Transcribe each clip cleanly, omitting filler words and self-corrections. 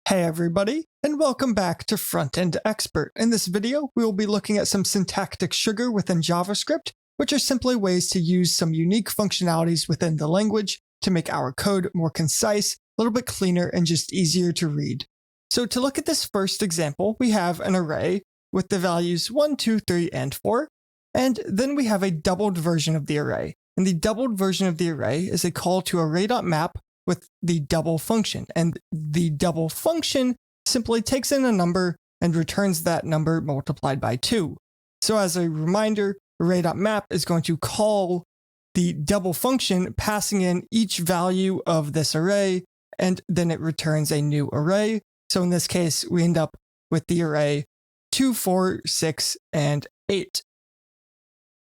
Hey everybody, and welcome back to Frontend Expert. In this video, we will be looking at some syntactic sugar within JavaScript, which are simply ways to use some unique functionalities within the language to make our code more concise, a little bit cleaner, and just easier to read. So to look at this first example, we have an array with the values 1, 2, 3, and 4, and then we have a doubled version of the array. And the doubled version of the array is a call to array.map with the double function. And the double function simply takes in a number and returns that number multiplied by 2. So as a reminder, array.map is going to call the double function, passing in each value of this array, and then it returns a new array. So in this case, we end up with the array 2, 4, 6, and 8.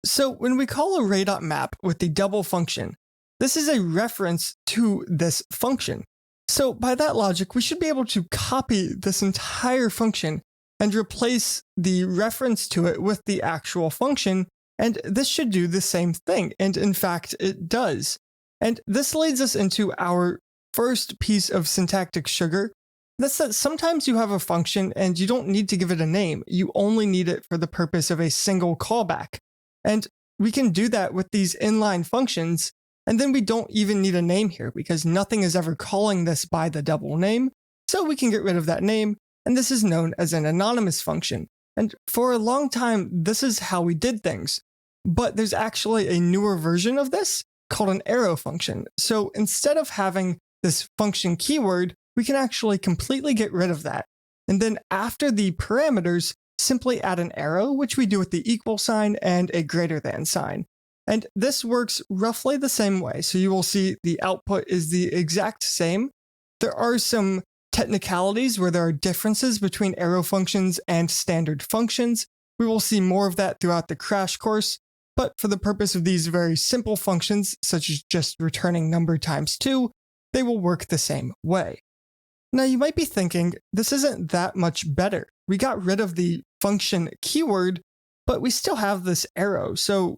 So when we call array.map with the double function, this is a reference to this function. So by that logic, we should be able to copy this entire function and replace the reference to it with the actual function, and this should do the same thing. And in fact, it does. And this leads us into our first piece of syntactic sugar. That's that sometimes you have a function and you don't need to give it a name. You only need it for the purpose of a single callback. And we can do that with these inline functions. And then we don't even need a name here because nothing is ever calling this by the double name. So we can get rid of that name. And this is known as an anonymous function. And for a long time, this is how we did things. But there's actually a newer version of this called an arrow function. So instead of having this function keyword, we can actually completely get rid of that. And then after the parameters, simply add an arrow, which we do with the equal sign and a greater than sign. And this works roughly the same way. So you will see the output is the exact same. There are some technicalities where there are differences between arrow functions and standard functions. We will see more of that throughout the crash course. But for the purpose of these very simple functions, such as just returning number times 2, they will work the same way. Now you might be thinking, this isn't that much better. We got rid of the function keyword, but we still have this arrow. So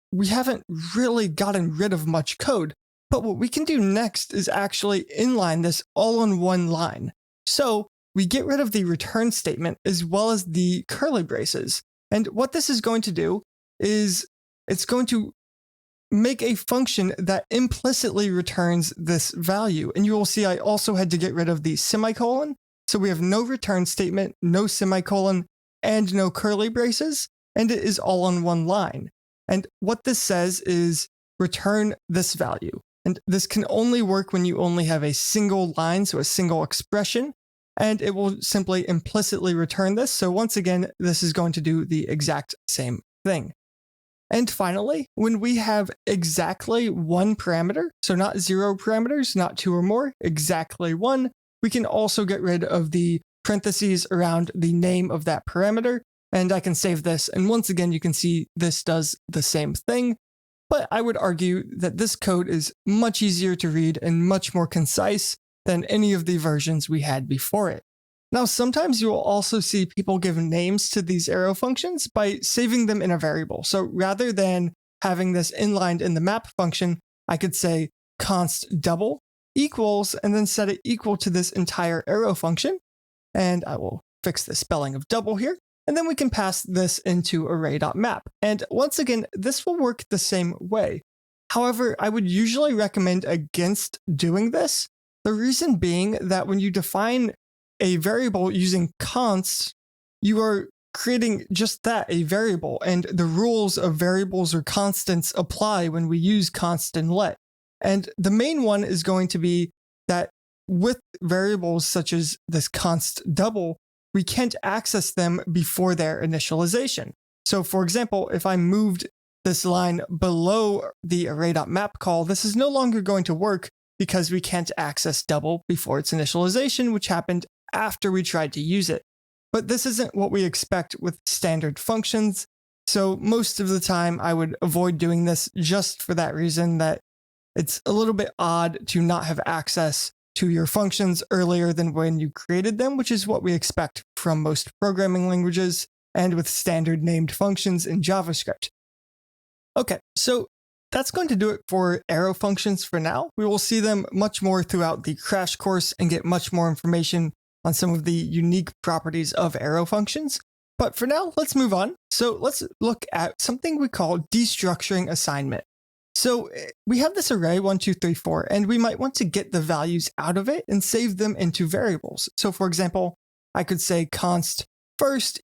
we haven't really gotten rid of much code, but what we can do next is actually inline this all on one line. So we get rid of the return statement as well as the curly braces. And what this is going to do is it's going to make a function that implicitly returns this value. And you will see I also had to get rid of the semicolon. So we have no return statement, no semicolon, and no curly braces, and it is all on one line. And what this says is return this value. And this can only work when you only have a single line, so a single expression, and it will simply implicitly return this. So once again, this is going to do the exact same thing. And finally, when we have exactly one parameter, so not 0 parameters, not 2 or more, exactly 1, we can also get rid of the parentheses around the name of that parameter. And I can save this, and once again, you can see this does the same thing, but I would argue that this code is much easier to read and much more concise than any of the versions we had before it. Now, sometimes you will also see people give names to these arrow functions by saving them in a variable. So rather than having this inlined in the map function, I could say const double equals, and then set it equal to this entire arrow function. And I will fix the spelling of double here. And then we can pass this into array.map. And once again, this will work the same way. However, I would usually recommend against doing this. The reason being that when you define a variable using const, you are creating just that, a variable. And the rules of variables or constants apply when we use const and let. And the main one is going to be that with variables such as this const double, we can't access them before their initialization. So for example, if I moved this line below the array.map call, this is no longer going to work because we can't access double before its initialization, which happened after we tried to use it. But this isn't what we expect with standard functions. So most of the time I would avoid doing this just for that reason, that it's a little bit odd to not have access to your functions earlier than when you created them, which is what we expect from most programming languages and with standard named functions in JavaScript. Okay, so that's going to do it for arrow functions for now. We will see them much more throughout the crash course and get much more information on some of the unique properties of arrow functions. But for now, let's move on. So let's look at something we call destructuring assignment. So we have this array 1, 2, 3, 4, and we might want to get the values out of it and save them into variables. So for example, I could say const first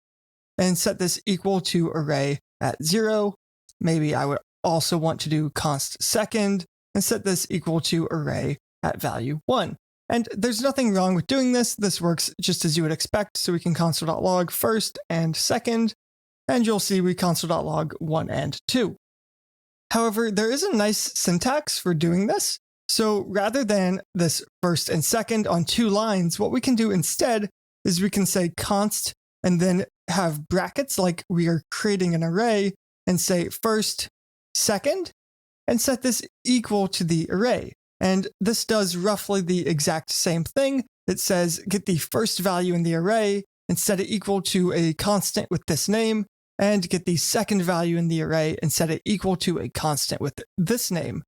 and set this equal to array at 0. Maybe I would also want to do const second and set this equal to array at value 1. And there's nothing wrong with doing this. This works just as you would expect. So we can console.log first and second, and you'll see we console.log 1 and 2. However, there is a nice syntax for doing this. So rather than this first and second on 2 lines, what we can do instead is we can say const and then have brackets like we are creating an array and say first, second, and set this equal to the array. And this does roughly the exact same thing. It says get the first value in the array and set it equal to a constant with this name, and get the second value in the array and set it equal to a constant with this name.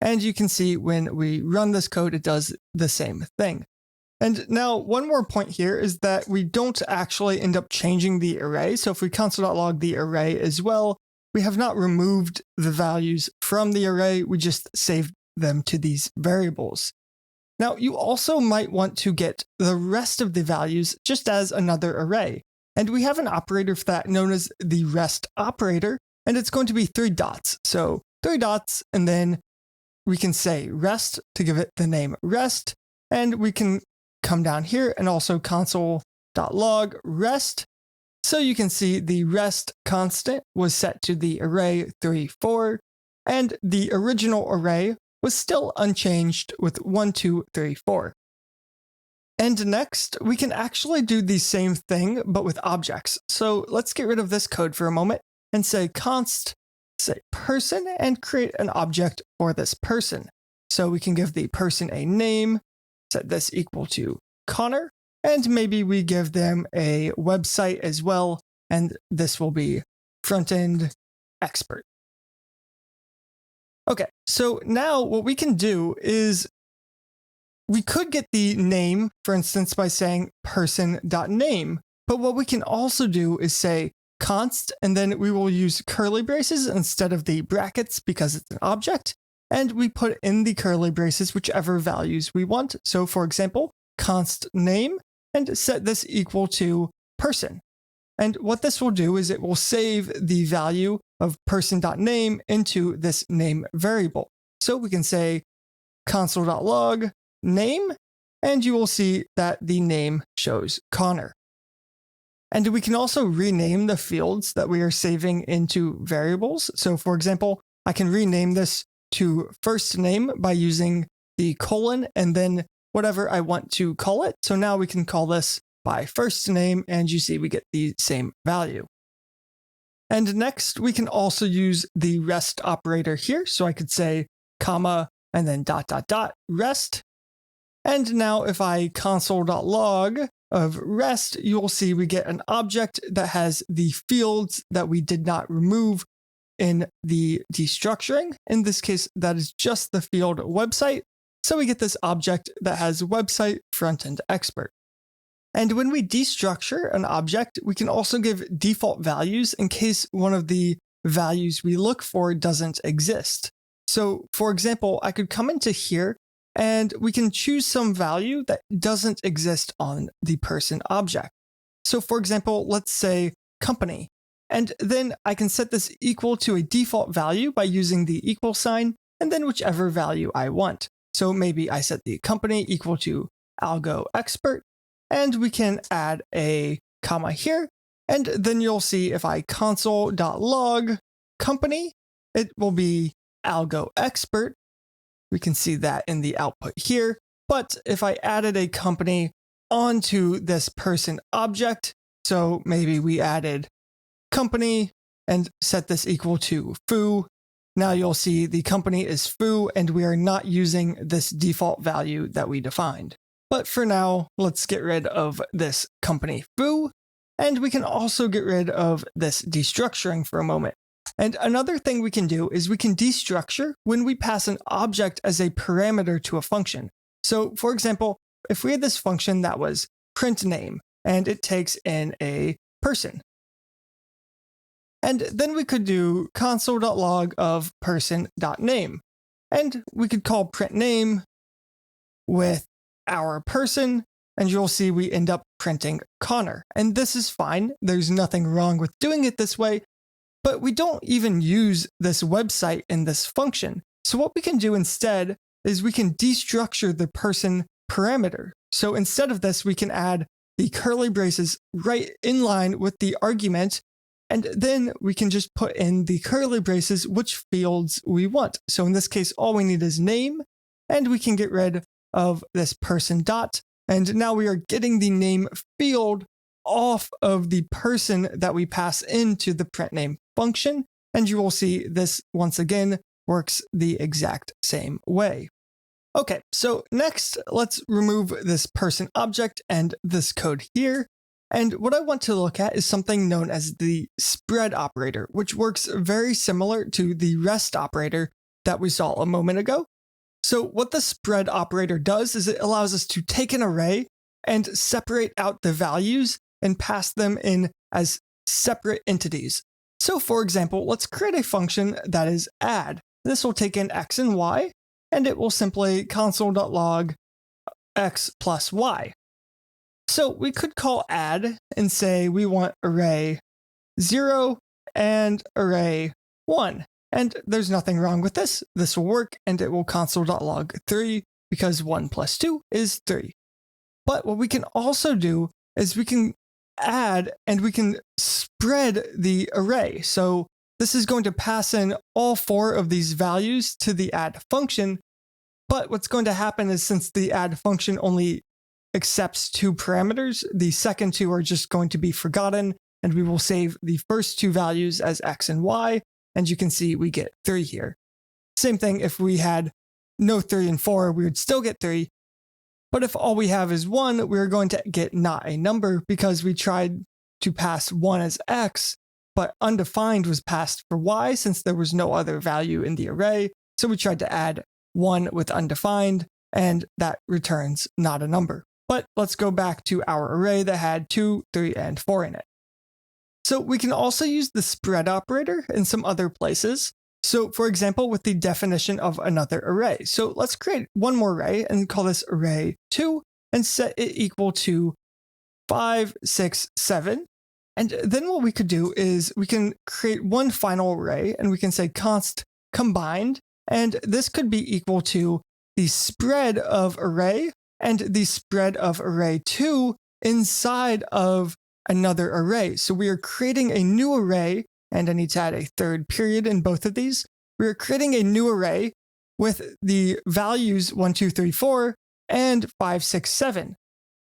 And you can see when we run this code, it does the same thing. And now one more point here is that we don't actually end up changing the array. So if we console.log the array as well, we have not removed the values from the array. We just saved them to these variables. Now, you also might want to get the rest of the values just as another array. And we have an operator for that known as the rest operator, and it's going to be 3 dots. So 3 dots, and then we can say rest to give it the name rest, and we can come down here and also console.log rest. So you can see the rest constant was set to the array 3, 4, and the original array was still unchanged with 1, 2, 3, 4. And next, we can actually do the same thing, but with objects. So let's get rid of this code for a moment and say const, say person, and create an object for this person. So we can give the person a name, set this equal to Connor, and maybe we give them a website as well, and this will be frontend expert. Okay, so now what we can do is we could get the name, for instance, by saying person.name, but what we can also do is say const, and then we will use curly braces instead of the brackets because it's an object, and we put in the curly braces whichever values we want. So for example, const name, and set this equal to person. And what this will do is it will save the value of person.name into this name variable. So we can say console.log name, and you will see that the name shows Connor. And we can also rename the fields that we are saving into variables. So for example, I can rename this to first name by using the colon and then whatever I want to call it. So now we can call this by first name, and you see we get the same value. And next, we can also use the rest operator here. So I could say comma and then ... rest. And now if I console.log of rest, you will see we get an object that has the fields that we did not remove in the destructuring. In this case, that is just the field website. So we get this object that has website frontend expert. And when we destructure an object, we can also give default values in case one of the values we look for doesn't exist. So for example, I could come into here and we can choose some value that doesn't exist on the person object. So for example, let's say company. And then I can set this equal to a default value by using the equal sign and then whichever value I want. So maybe I set the company equal to algo expert, and we can add a comma here. And then you'll see if I console.log company, it will be algo expert. We can see that in the output here. But if I added a company onto this person object, so maybe we added company and set this equal to foo. Now you'll see the company is foo, and we are not using this default value that we defined. But for now, let's get rid of this company foo, and we can also get rid of this destructuring for a moment. And another thing we can do is we can destructure when we pass an object as a parameter to a function. So for example, if we had this function that was print name, and it takes in a person. And then we could do console.log of person.name. And we could call print name with our person, and you'll see we end up printing Connor. And this is fine. There's nothing wrong with doing it this way, but we don't even use this website in this function. So what we can do instead is we can destructure the person parameter. So instead of this, we can add the curly braces right in line with the argument, and then we can just put in the curly braces which fields we want. So in this case, all we need is name, and we can get rid of this person dot. And now we are getting the name field off of the person that we pass into the print name function. And you will see this once again works the exact same way. Okay, so next, let's remove this person object and this code here. And what I want to look at is something known as the spread operator, which works very similar to the rest operator that we saw a moment ago. So what the spread operator does is it allows us to take an array and separate out the values and pass them in as separate entities. So for example, let's create a function that is add. This will take in x and y, and it will simply console.log x plus y. So we could call add and say we want array 0 and array 1. And there's nothing wrong with this. This will work, and it will console.log 3 because 1 plus 2 is 3. But what we can also do is we can add and we can spread the array. So this is going to pass in all 4 of these values to the add function. But what's going to happen is since the add function only accepts 2 parameters, the second 2 are just going to be forgotten, and we will save the first 2 values as x and y. And you can see we get 3 here. Same thing if we had no 3 and 4, we would still get 3. But if all we have is 1, we're going to get not a number because we tried to pass 1 as x, but undefined was passed for y since there was no other value in the array. So we tried to add 1 with undefined, and that returns not a number. But let's go back to our array that had 2, 3, and 4 in it. So we can also use the spread operator in some other places. So for example, with the definition of another array. So let's create one more array and call this array 2 and set it equal to 5, 6, 7. And then what we could do is we can create one final array and we can say const combined. And this could be equal to the spread of array and the spread of array 2 inside of another array. So we are creating a new array, and I need to add a third period in both of these. We are creating a new array with the values 1, 2, 3, 4, and 5, 6, 7.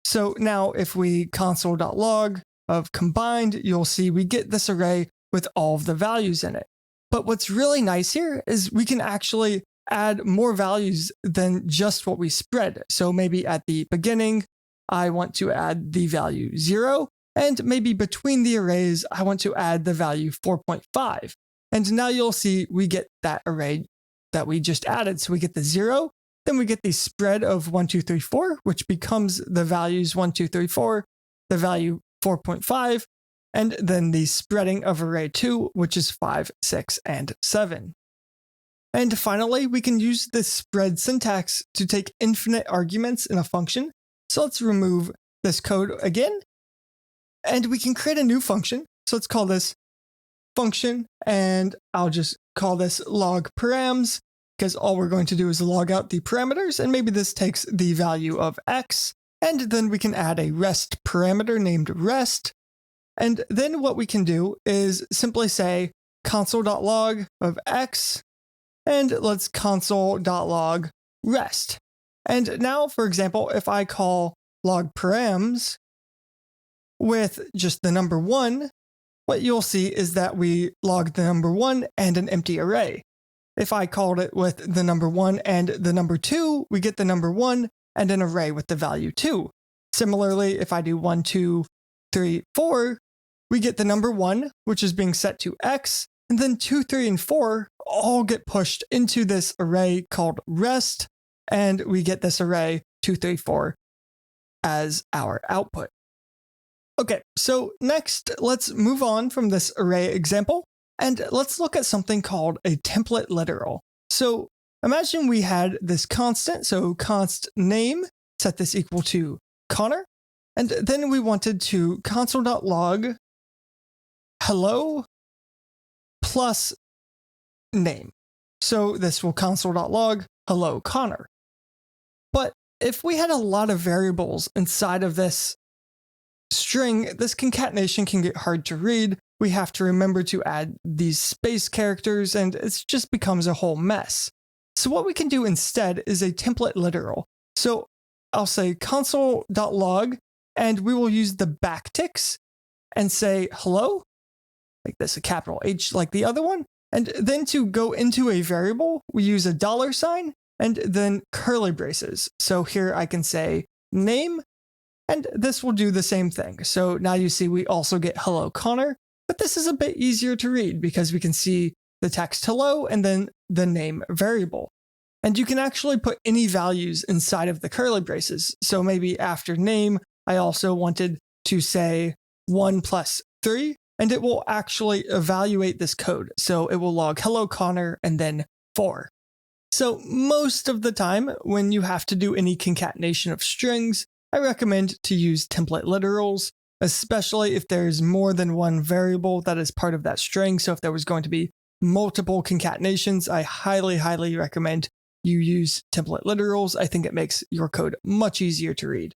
So now if we console.log of combined, you'll see we get this array with all of the values in it. But what's really nice here is we can actually add more values than just what we spread. So maybe at the beginning, I want to add the value 0. And maybe between the arrays, I want to add the value 4.5. And now you'll see we get that array that we just added. So we get the 0, then we get the spread of 1, 2, 3, 4, which becomes the values 1, 2, 3, 4, the value 4.5, and then the spreading of array 2, which is 5, 6, and 7. And finally, we can use this spread syntax to take infinite arguments in a function. So let's remove this code again. And we can create a new function. So let's call this function, and I'll just call this log params because all we're going to do is log out the parameters, and maybe this takes the value of x. And then we can add a rest parameter named rest. And then what we can do is simply say console.log of x, and let's console.log rest. And now, for example, if I call log params with just the number 1, what you'll see is that we logged the number 1 and an empty array. If I called it with the number 1 and the number 2, we get the number 1 and an array with the value 2. Similarly, if I do 1, 2, 3, 4, we get the number 1, which is being set to x, and then 2, 3, and 4 all get pushed into this array called rest, and we get this array 2, 3, 4 as our output. Okay, so next, let's move on from this array example, and let's look at something called a template literal. So imagine we had this constant, so const name, set this equal to Connor, and then we wanted to console.log hello plus name. So this will console.log hello Connor. But if we had a lot of variables inside of this string, this concatenation can get hard to read. We have to remember to add these space characters, and it just becomes a whole mess. So what we can do instead is a template literal. So I'll say console.log, and we will use the backticks and say hello, like this, a capital H like the other one. And then to go into a variable, we use a $sign and then curly braces. So here I can say name, and this will do the same thing. So now you see we also get hello Connor, but this is a bit easier to read because we can see the text hello and then the name variable. And you can actually put any values inside of the curly braces. So maybe after name, I also wanted to say 1 plus 3, and it will actually evaluate this code. So it will log hello Connor and then 4. So most of the time when you have to do any concatenation of strings, I recommend to use template literals, especially if there's more than one variable that is part of that string. So if there was going to be multiple concatenations, I highly recommend you use template literals. I think it makes your code much easier to read.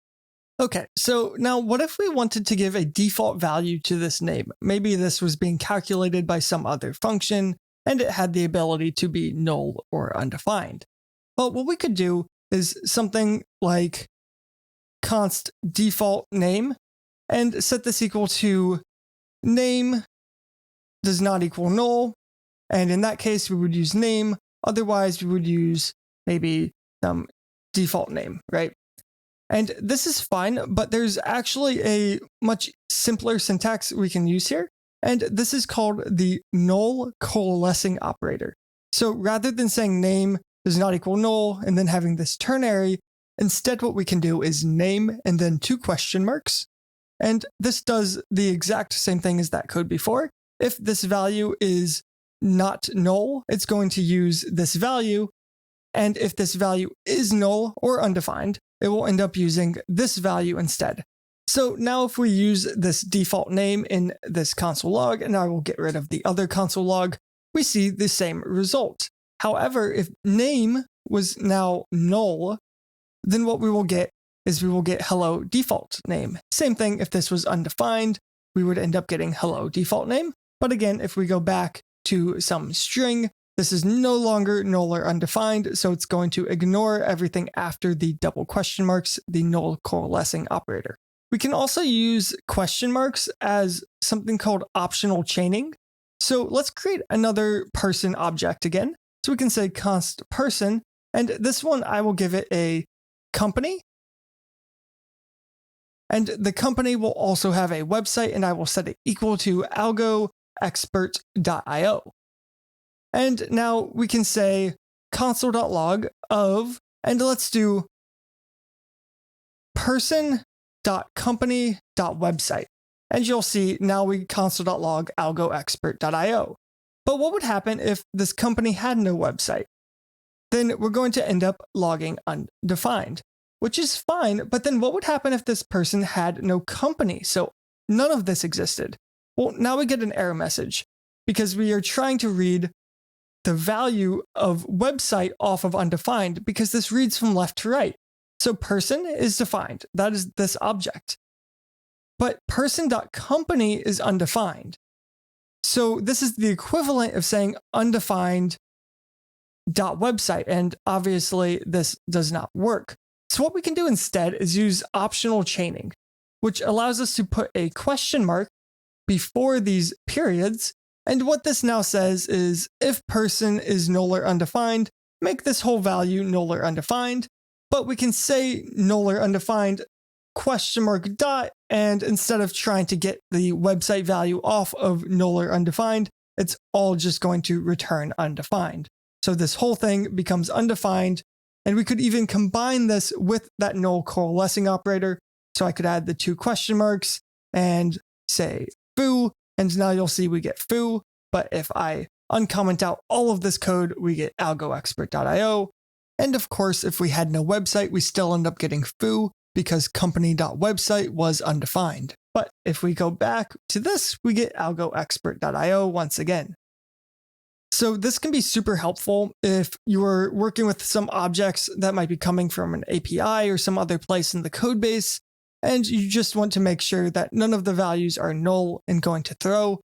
Okay, so now what if we wanted to give a default value to this name? Maybe this was being calculated by some other function, and it had the ability to be null or undefined. Well, what we could do is something like const default name, and set this equal to name does not equal null. And in that case, we would use name. Otherwise, we would use maybe some default name, right? And this is fine, but there's actually a much simpler syntax we can use here. And this is called the null coalescing operator. So rather than saying name does not equal null and then having this ternary, instead what we can do is name and then 2 question marks. And this does the exact same thing as that code before. If this value is not null, it's going to use this value. And if this value is null or undefined, it will end up using this value instead. So now if we use this default name in this console log, and I will get rid of the other console log, we see the same result. However, if name was now null, then what we will get is we will get hello default name. Same thing if this was undefined, we would end up getting hello default name. But again, if we go back to some string, this is no longer null or undefined, so it's going to ignore everything after the double question marks, the null coalescing operator. We can also use question marks as something called optional chaining. So let's create another person object again. So we can say const person, and this one I will give it a company. And the company will also have a website, and I will set it equal to algoexpert.io. And now we can say console.log of, and let's do person.company.website. And you'll see now we console.log algoexpert.io. But what would happen if this company had no website? Then we're going to end up logging undefined, which is fine. But then what would happen if this person had no company? So none of this existed. Well, now we get an error message because we are trying to read the value of website off of undefined because this reads from left to right. So person is defined. That is this object. But person.company is undefined. So this is the equivalent of saying undefined.website. And obviously this does not work. So what we can do instead is use optional chaining, which allows us to put a question mark before these periods. And what this now says is if person is null or undefined, make this whole value null or undefined. But we can say null or undefined question mark dot, and instead of trying to get the website value off of null or undefined, it's all just going to return undefined. So this whole thing becomes undefined, and we could even combine this with that null coalescing operator So I could add the 2 question marks and say foo, and now you'll see we get foo. But if I uncomment out all of this code, we get algoexpert.io. And of course, if we had no website, we still end up getting foo because company.website was undefined. But if we go back to this, we get algoexpert.io once again. So this can be super helpful if you are working with some objects that might be coming from an API or some other place in the code base, and you just want to make sure that none of the values are null and going to throw.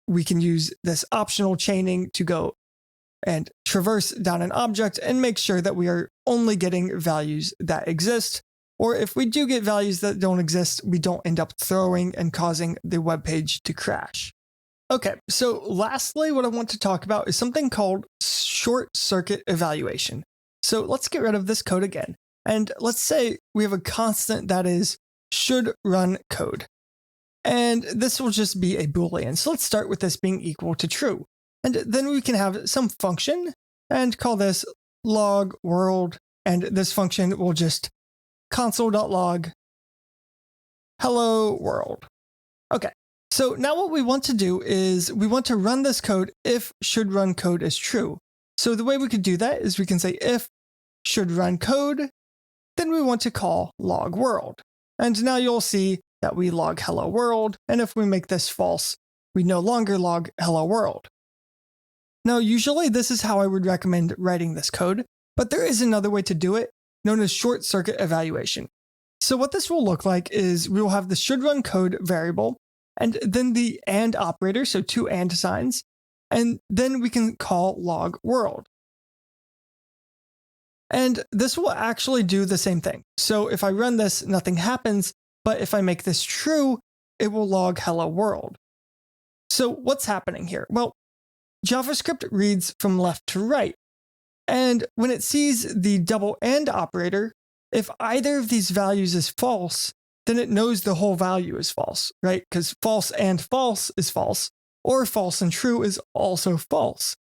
We can use this optional chaining to go and traverse down an object and make sure that we are only getting values that exist. Or if we do get values that don't exist, we don't end up throwing and causing the web page to crash. Okay, so lastly, what I want to talk about is something called short circuit evaluation. So let's get rid of this code again. And let's say we have a constant that is should run code. And this will just be a Boolean. So let's start with this being equal to true. And then we can have some function and call this log world. And this function will just console.log hello world. Okay. So now what we want to do is we want to run this code if should run code is true. So the way we could do that is we can say if should run code, then we want to call log world. And now you'll see that we log hello world. And if we make this false, we no longer log hello world. Now, usually this is how I would recommend writing this code, but there is another way to do it known as short circuit evaluation. So what this will look like is we will have the should run code variable, and then the and operator, so 2 and signs, and then we can call log world. And this will actually do the same thing. So if I run this, nothing happens, but if I make this true, it will log hello world. So what's happening here? Well, JavaScript reads from left to right. And when it sees the double and operator, if either of these values is false, then it knows the whole value is false, right? Because false and false is false, or false and true is also false.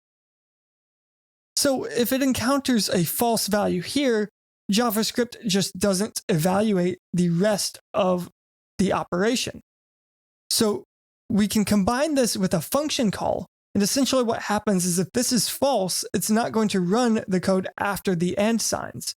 So if it encounters a false value here, JavaScript just doesn't evaluate the rest of the operation. So we can combine this with a function call. And essentially what happens is if this is false, it's not going to run the code after the and signs.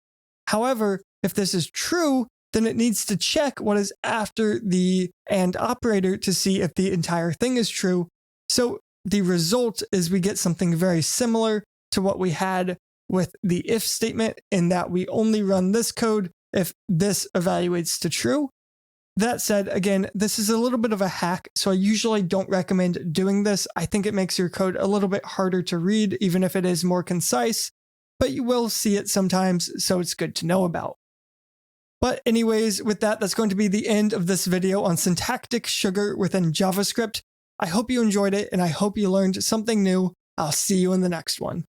However, if this is true, then it needs to check what is after the and operator to see if the entire thing is true. So the result is we get something very similar to what we had with the if statement, in that we only run this code if this evaluates to true. That said, again, this is a little bit of a hack, so I usually don't recommend doing this. I think it makes your code a little bit harder to read, even if it is more concise, but you will see it sometimes, so it's good to know about. But anyways, with that, that's going to be the end of this video on syntactic sugar within JavaScript. I hope you enjoyed it, and I hope you learned something new. I'll see you in the next one.